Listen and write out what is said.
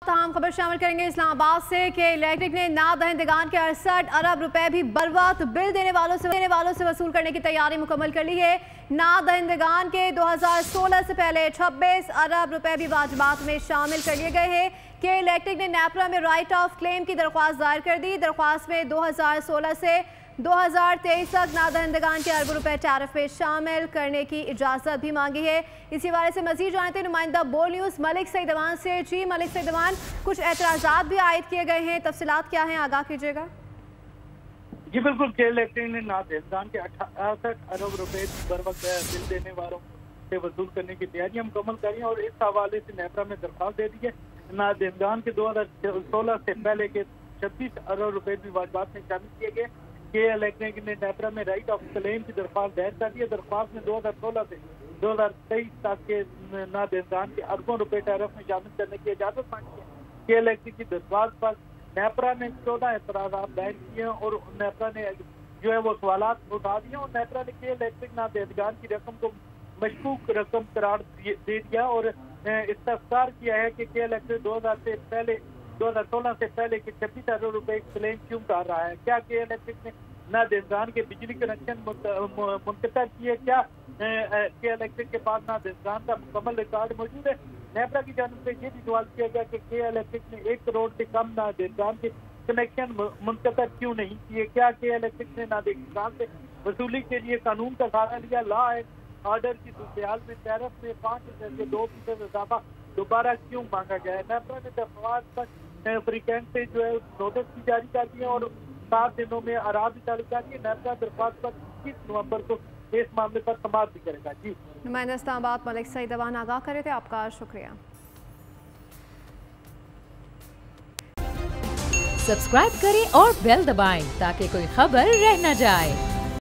तमाम खबर शामिल करेंगे इस्लामाबाद से कि इलेक्ट्रिक ने नादहिंदगान के 68 अरब रुपए भी बर्बाद बिल देने वालों से वसूल करने की तैयारी मुकम्मल कर ली है। नादहिंदगान के 2016 से पहले 26 अरब रुपए भी वाजबात में शामिल कर लिए गए हैं कि इलेक्ट्रिक ने नेपरा में राइट ऑफ क्लेम की दरख्वास्त दायर कर दी। दरख्वास्त में 2016 से 2023 तक नादहिंदगान के अरबों रुपए टैरिफ में शामिल करने की इजाज़त भी मांगी है। इसी हवाले से मजीद जानते हैं नुमाइंदा बोल न्यूज़ मलिक सईदवान से। जी मलिक सईदवान, कुछ एतराज़ात भी आयद किए गए हैं, तफसीलात क्या हैं, आगाह कीजिएगा। जी बिल्कुल, केरल इलेक्ट्रिक ने नादहिंदगान के 68 अरब रुपए बर वक्त बिल देने वालों से वसूल करने की तैयारियां मुकम्मल करी हैं और इस हवाले से नेपरा में दरख्वास्त दे दी है। नादहिंदगान के 2016 से पहले के 26 अरब रुपए भी वाजबात में शामिल किए गए। केरल इलेक्ट्रिक ने नेपरा में राइट ऑफ क्लेम की दरख्वास्त दायर कर दी है। दरख्वास्त में 2016 से 2023 तक के नादहिंदगान के अरबों रुपए टैरिफ में शामिल करने की इजाजत मांगी है। केरल इलेक्ट्रिक की दरख्वास्त पर नेपरा ने 14 एतराज़ात दायर किए हैं और नेपरा ने जो है वो सवालात उठा दिए और नेपरा ने केरल इलेक्ट्रिक नादहिंदगान की रकम को मशकूक रकम करार दे दिया और इस्तफसार किया है कि केरल इलेक्ट्रिक 2016 से पहले के 26 अरब रुपए क्लेम क्यों कर रहा है। क्या केरल इलेक्ट्रिक ने नादहिंदगान के बिजली कनेक्शन मुनक़ता किए? क्या केरल इलेक्ट्रिक के पास नादहिंदगान का मुकम्मल रिकॉर्ड मौजूद है? नेपरा की जानिब से ये भी सवाल किया गया कि केरल इलेक्ट्रिक ने 1 करोड़ से कम नादहिंदगान के कनेक्शन मुनक़ता क्यों नहीं किए? क्या केरल इलेक्ट्रिक ने नादहिंदगान से वसूली के लिए कानून का सहारा लिया? लॉ एंड ऑर्डर की सूरत में टैरिफ में 5% से 2% इजाफा दोबारा क्यों मांगा गया है? नेपरा ने दरख्वास्त पर फ्रीकेंट से जो है नोटिस भी जारी कर दिए और 7 दिनों में आराम भी चालू कर दिए। नेपरा दरख्वास्त पर 21 नवंबर को इस मामले पर समाप्त भी करेगा। जी नुमाइंदा इस्लामाबाद मलिक सईदवान आगाह करे थे, आपका शुक्रिया। सब्सक्राइब करें और बेल दबाएं ताकि कोई खबर रह न जाए।